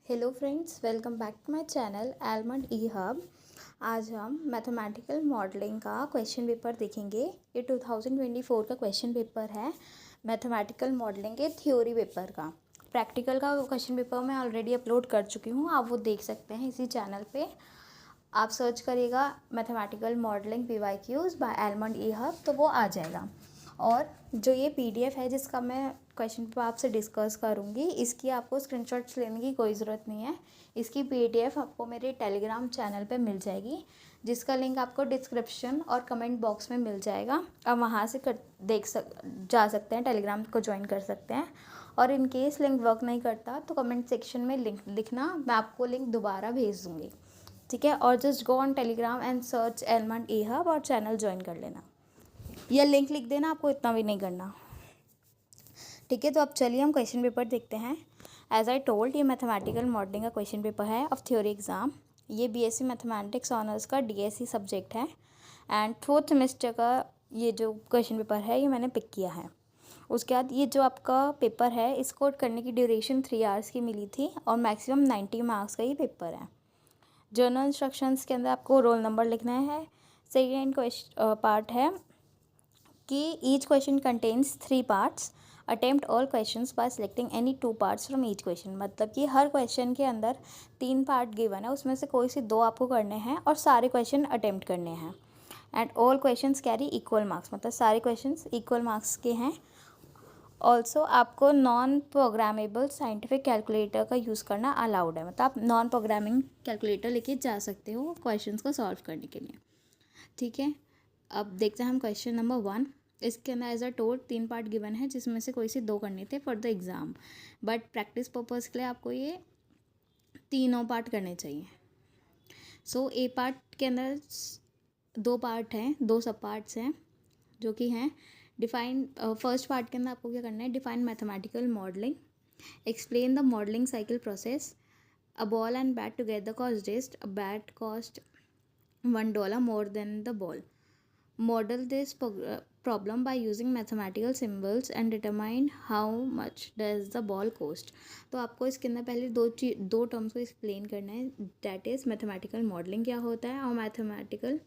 Hello friends, welcome back to my channel Almond E Hub. आज हम mathematical modelling का question paper देखेंगे। ये 2024 का क्वेश्चन पेपर है मैथमेटिकल मॉडलिंग के थ्योरी पेपर का। प्रैक्टिकल का क्वेश्चन पेपर मैं ऑलरेडी अपलोड कर चुकी हूँ, आप वो देख सकते हैं इसी चैनल पे। आप सर्च करिएगा mathematical modelling PYQs by Almond E hub तो वो आ जाएगा। और जो ये PDF है जिसका मैं क्वेश्चन पेपर आपसे डिस्कस करूँगी, इसकी आपको स्क्रीनशॉट्स लेने की कोई ज़रूरत नहीं है। इसकी PDF आपको मेरे टेलीग्राम चैनल पे मिल जाएगी, जिसका लिंक आपको डिस्क्रिप्शन और कमेंट बॉक्स में मिल जाएगा। आप वहाँ से जा सकते हैं, टेलीग्राम को ज्वाइन कर सकते हैं। और इन केस लिंक वर्क नहीं करता तो कमेंट सेक्शन में लिंक लिखना, मैं आपको लिंक दोबारा भेज दूँगी। ठीक है, और just go on Telegram and search almond E hub और चैनल ज्वाइन कर लेना, या लिंक लिख देना, आपको इतना भी नहीं करना। ठीक है, तो अब चलिए हम क्वेश्चन पेपर देखते हैं। एज आई टोल्ड, ये मैथमेटिकल मॉडलिंग का क्वेश्चन पेपर है ऑफ थ्योरी एग्ज़ाम। ये BSc मैथमेटिक्स ऑनर्स का DSc सब्जेक्ट है एंड 4th सेमेस्टर का ये जो क्वेश्चन पेपर है ये मैंने पिक किया है। उसके बाद ये जो आपका पेपर है इसको करने की ड्यूरेशन 3 आवर्स की मिली थी और मैक्सिमम 90 मार्क्स का ये पेपर है। जर्नल इंस्ट्रक्शंस के अंदर आपको रोल नंबर लिखना है। सेकेंड क्वेश्चन पार्ट है कि each question contains 3 parts, attempt all questions bye selecting any 2 parts from each question. मतलब कि हर क्वेश्चन के अंदर 3 पार्ट गिवन है, उसमें से कोई से 2 आपको करने हैं और सारे क्वेश्चन अटेम्प्ट करने हैं। And all questions carry equal marks, मतलब सारे क्वेश्चंस इक्वल मार्क्स के हैं। ऑल्सो आपको नॉन प्रोग्रामेबल साइंटिफिक कैलकुलेटर का यूज़ करना अलाउड है, मतलब आप नॉन प्रोग्रामिंग कैलकुलेटर लेके जा सकते हो क्वेश्चंस को सॉल्व करने के लिए। ठीक है, अब देखते हैं हम क्वेश्चन नंबर 1। इसके अंदर as a told 3 part given है, जिसमें से कोई से 2 करने थे for the exam, but practice purpose के लिए आपको ये तीनों पार्ट करने चाहिए। सो ए पार्ट के अंदर 2 पार्ट हैं, 2 सब पार्ट्स हैं जो कि हैं डिफाइन। फर्स्ट पार्ट के अंदर आपको क्या करना है, define mathematical modelling, explain the modelling cycle process, a ball and bat together cost this, a bat cost $1 more than the ball. Model this problem by using mathematical symbols and determine how much does the ball cost. तो आपको इसके अंदर पहले दो terms को explain करना है, that is mathematical modelling क्या होता है और मैथमेटिकल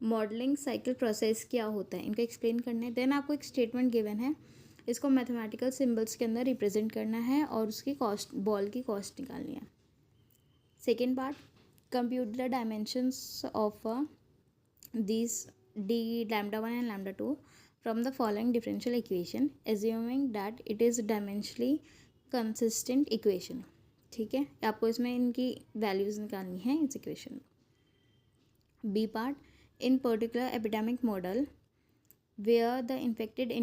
मॉडलिंग साइकिल प्रोसेस क्या होता है, इनको एक्सप्लेन करना है। देन आपको एक स्टेटमेंट गिवन है, इसको मैथमेटिकल सिम्बल्स के अंदर रिप्रेजेंट करना है और उसकी कॉस्ट, बॉल की कॉस्ट निकालनी है। Second part, compute the dimensions of these d lambda 1 and lambda 2 from the following differential equation, assuming that it is dimensionally consistent equation. ठीक है, आपको इसमें इनकी वैल्यूज़ निकालनी है इस इक्वेशन में। B part, in particular epidemic model where the infected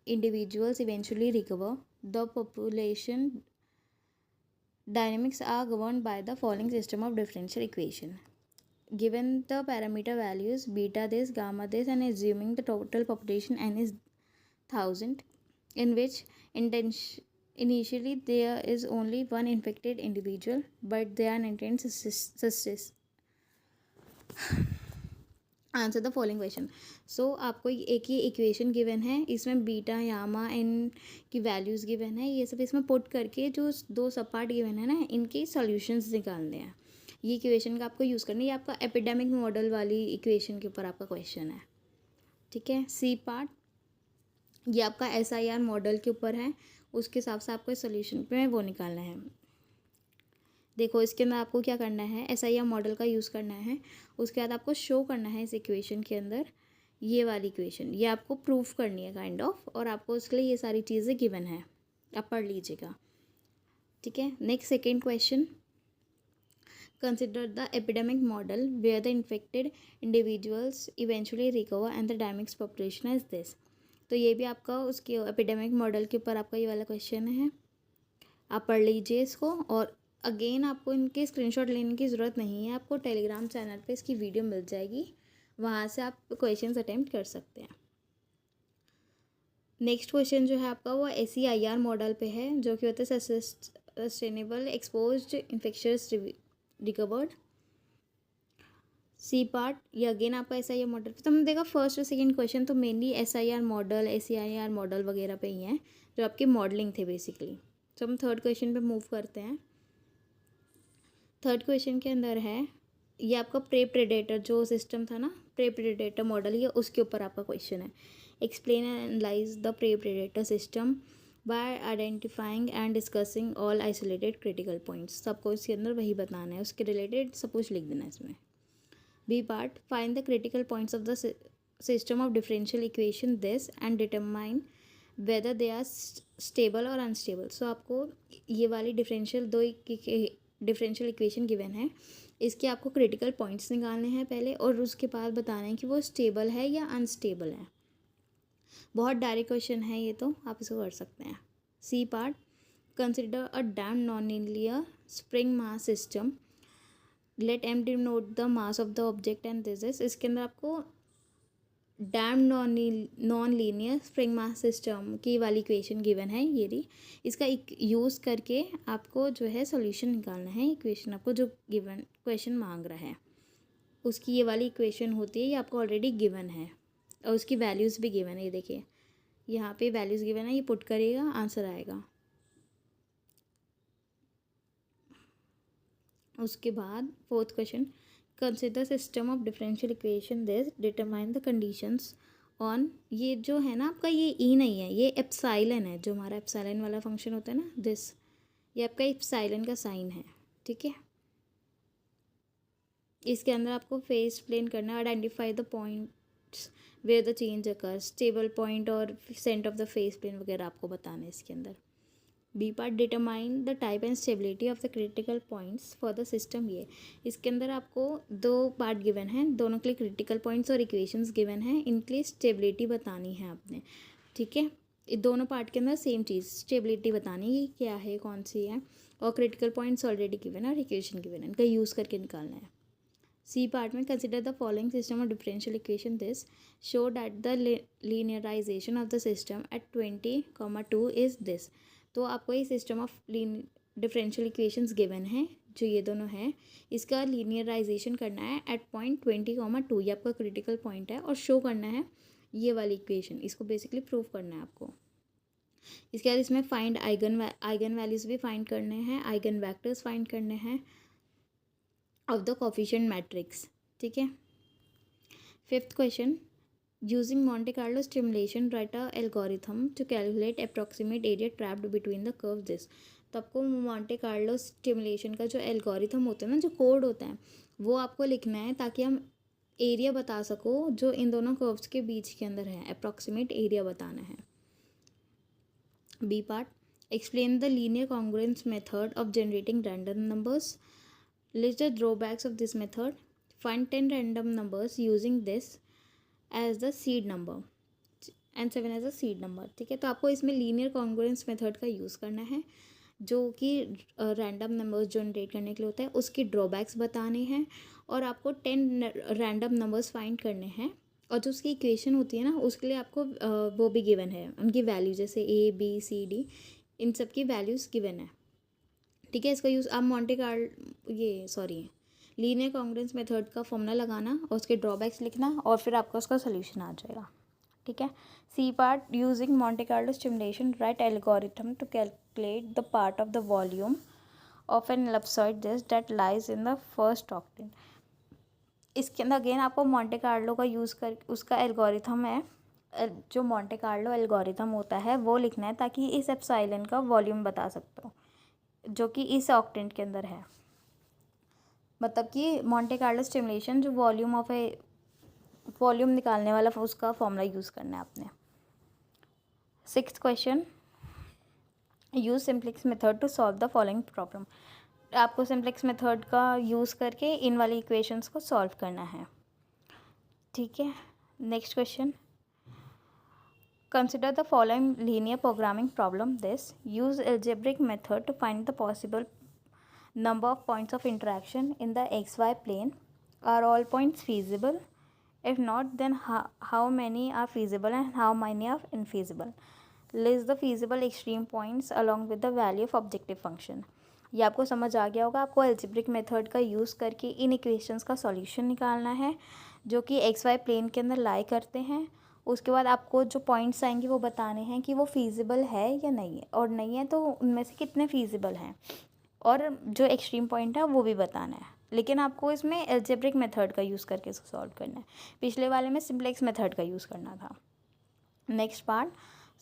individuals eventually recover, the population dynamics are governed by the following system of differential equation. Given the parameter values beta this, gamma this, and assuming the total population n is 1000, in which initially there is only one infected individual, but they are maintained answer the following question. So आपको एक ही equation given है, इसमें beta यामा n की values given है, ये सब इसमें पुट करके जो 2 सब पार्ट गिवन है ना, इनकी सॉल्यूशंस निकालने हैं। ये इक्वेशन का आपको यूज़ करना है, ये आपका एपिडेमिक मॉडल वाली इक्वेशन के ऊपर आपका क्वेश्चन है। ठीक है, सी पार्ट, ये आपका SIR मॉडल के ऊपर है, उसके हिसाब से आपको सोल्यूशन पे वो निकालना है। देखो इसके अंदर आपको क्या करना है, SIR मॉडल का यूज़ करना है। उसके बाद आपको शो करना है इस इक्वेशन के अंदर ये वाली इक्वेशन, ये आपको प्रूफ करनी है काइंड ऑफ, और आपको उसके लिए ये सारी चीज़ें गिवन है, आप पढ़ लीजिएगा। ठीक है, next second question, consider the epidemic model where the infected individuals eventually recover and the dynamics population is this. तो ये भी आपका उसके एपिडेमिक मॉडल के ऊपर आपका ये वाला क्वेश्चन है, आप पढ़ लीजिए इसको। और अगेन आपको इनके स्क्रीनशॉट लेने की ज़रूरत नहीं है, आपको टेलीग्राम चैनल पे इसकी वीडियो मिल जाएगी, वहाँ से आप क्वेश्चंस अटेम्प्ट कर सकते हैं। नेक्स्ट क्वेश्चन जो है आपका वो SEIR मॉडल पे है, जो कि होता है sustainable exposed infectious recovered. C part, ये अगेन आपका SIR मॉडल पे। तो हमने देखा फर्स्ट और सेकेंड क्वेश्चन तो mainly SIR model, SEIR model वगैरह पे ही हैं, जो आपकी मॉडलिंग थे बेसिकली। तो हम थर्ड क्वेश्चन पे मूव करते हैं। थर्ड क्वेश्चन के अंदर है, ये आपका प्रे प्रेडेटर जो सिस्टम था ना, प्रे प्रेडेटर मॉडल, ये उसके ऊपर आपका क्वेश्चन है। Explain and analyse the prey predator system by identifying and discussing all isolated critical points. सबको इसके अंदर वही बताना है, उसके रिलेटेड सब कुछ लिख देना है इसमें। B part, find the critical points of the system of differential equation this and determine whether they are stable और अनस्टेबल। सो आपको ये वाली डिफरेंशियल डिफरेंशियल इक्वेशन गिवन है, इसके आपको क्रिटिकल पॉइंट्स निकालने हैं पहले, और उसके बाद बताना है कि वो स्टेबल है या अनस्टेबल है। बहुत डायरेक्ट क्वेश्चन है ये, तो आप इसको कर सकते हैं। C part, consider a damped non linear spring mass system, let m denote the mass of the object and this is. इसके अंदर आपको damped non linear spring mass system की वाली इक्वेशन गिवन है ये रही। इसका यूज़ करके आपको जो है सॉल्यूशन निकालना है। इक्वेशन आपको जो गिवन क्वेश्चन मांग रहा है उसकी ये वाली इक्वेशन होती है, ये आपको ऑलरेडी गिवन है और उसकी वैल्यूज़ भी गिवन है। ये देखिए यहाँ पे वैल्यूज़ गिवन है, ये पुट करेगा आंसर आएगा। उसके बाद fourth question, consider system of differential equation this, determine the conditions on. ये जो है ना आपका, ये ई नहीं है, ये एप्साइलन है, जो हमारा एप्साइलन वाला फंक्शन होता है ना दिस, ये आपका एप्साइलन का साइन है, ठीक है। इसके अंदर आपको फेस प्लेन करना है, identify the points where the change occur, stable point और centre of the phase plane वगैरह आपको बताना है इसके अंदर। B part, determine the type and stability of the critical points for the system. ये इसके अंदर आपको दो पार्ट गिवन है, दोनों के लिए क्रिटिकल पॉइंट्स और इक्वेशंस गिवन है, इनके लिए स्टेबिलिटी बतानी है आपने, ठीक है। दोनों पार्ट के अंदर सेम चीज़, स्टेबिलिटी बतानी है क्या है, कौन सी है, और क्रिटिकल पॉइंट्स ऑलरेडी गिवन है और इक्वेशन गिवन है, इनका यूज़ करके निकालना है। सी पार्ट में, consider the following system of differential equation this, show that the linearisation of the system at 20,2 is this. तो आपको ये system of differential equations given है, जो ये दोनों हैं, इसका लीनियराइजेशन करना है एट पॉइंट 20,2, ये आपका क्रिटिकल पॉइंट है, और शो करना है ये वाली इक्वेशन, इसको बेसिकली प्रूव करना है आपको। इसके बाद इसमें फाइंड आइगन वैल्यूज़ भी फाइंड करने हैं, आइगन वैक्टर्स फाइंड करने हैं ऑफ द कोफिशिएंट मैट्रिक्स, ठीक है। Fifth question, using Monte Carlo stimulation write a algorithm to calculate approximate area trapped between the curves this। तो आपको Monte Carlo stimulation का जो एल्गोरिथम होता है ना, जो कोड होता है, वो आपको लिखना है ताकि हम एरिया बता सको जो इन दोनों कर्व्स के बीच के अंदर है, अप्रॉक्सीमेट एरिया बताना है। B part, explain the linear congruence method of generating random numbers, list the drawbacks of this method, find 10 random numbers using this as the seed number and 7 as a seed number, ठीक है। तो आपको इसमें linear congruence method का use करना है, जो कि रैंडम नंबर्स जनरेट करने के लिए होता है, उसकी ड्रॉबैक्स बताने हैं, और आपको 10 रैंडम नंबर्स फाइंड करने हैं, और जो उसकी इक्वेशन होती है ना, उसके लिए आपको वो भी गिवन है, उनकी वैल्यू जैसे ए बी सी डी, इन सब की वैल्यूज़ गिवन है, ठीक है। इसका यूज़ आप लीनियर कॉन्ग्रुएंस मेथड का फॉर्मूला लगाना और उसके ड्रॉबैक्स लिखना, और फिर आपका उसका सोल्यूशन आ जाएगा, ठीक है। C part, using Monte Carlo stimulation write algorithm to calculate the part of the volume of an ellipsoid disk that lies in the first octane। इसके अंदर अगेन आपको Monte Carlo का यूज़ कर, उसका एल्गोरिथम है, जो Monte Carlo एल्गोरिथम होता है वो लिखना है, ताकि इस एप्सिलॉन का वॉल्यूम बता सकते हो, जो कि इस ऑक्टेंट के अंदर है। मतलब कि Monte Carlo स्टिमुलेशन जो वॉल्यूम निकालने वाला उसका फॉर्मूला यूज़ करना है आपने। Sixth question, use simplex method to solve the following problem. आपको सिम्प्लेक्स मेथड का यूज़ करके इन वाली इक्वेशंस को सॉल्व करना है, ठीक है। Next question, consider the following linear programming problem this, use algebraic method to find the possible number of points of interaction in the xy plane, are all points feasible, if not then how many are feasible and how many are infeasible, list the feasible extreme points along with the value of objective function। ये आपको समझ आ गया होगा। आपको algebraic method का use करके इन equations का solution निकालना है, जो कि xy प्लेन के अंदर लाई करते हैं। उसके बाद आपको जो पॉइंट्स आएंगे वो बताने हैं कि वो फीजिबल है या नहीं है, और नहीं है तो उनमें से कितने फीजिबल हैं, और जो एक्सट्रीम पॉइंट है वो भी बताना है, लेकिन आपको इसमें एल्जेब्रिक मेथड का यूज़ करके इसको सॉल्व करना है। पिछले वाले में सिम्प्लेक्स मेथड का यूज़ करना था। Next part,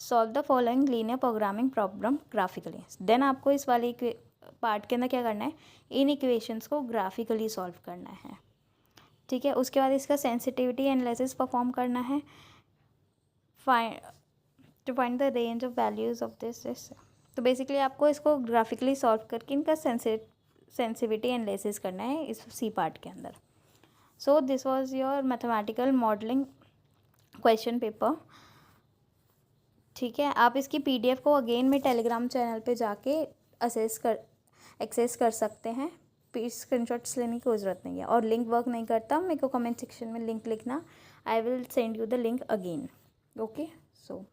solve the following linear programming problem graphically. Then आपको इस वाले पार्ट के अंदर क्या करना है, इन इक्वेशंस को ग्राफिकली सॉल्व करना है, ठीक है। उसके बाद इसका सेंसिटिविटी एनालिसिस परफॉर्म करना है, to find the range of values of this. तो बेसिकली आपको इसको ग्राफिकली सॉल्व करके इनका सेंसिटिविटी एनालिसिस करना है इस सी पार्ट के अंदर। So this was your mathematical modelling question paper, ठीक है। आप इसकी पीडीएफ को अगेन में टेलीग्राम चैनल पे जाके एक्सेस कर सकते हैं, स्क्रीनशॉट्स लेने की ज़रूरत नहीं है। और लिंक वर्क नहीं करता, मेरे को कमेंट सेक्शन में लिंक लिखना, I will send you the link again, okay. So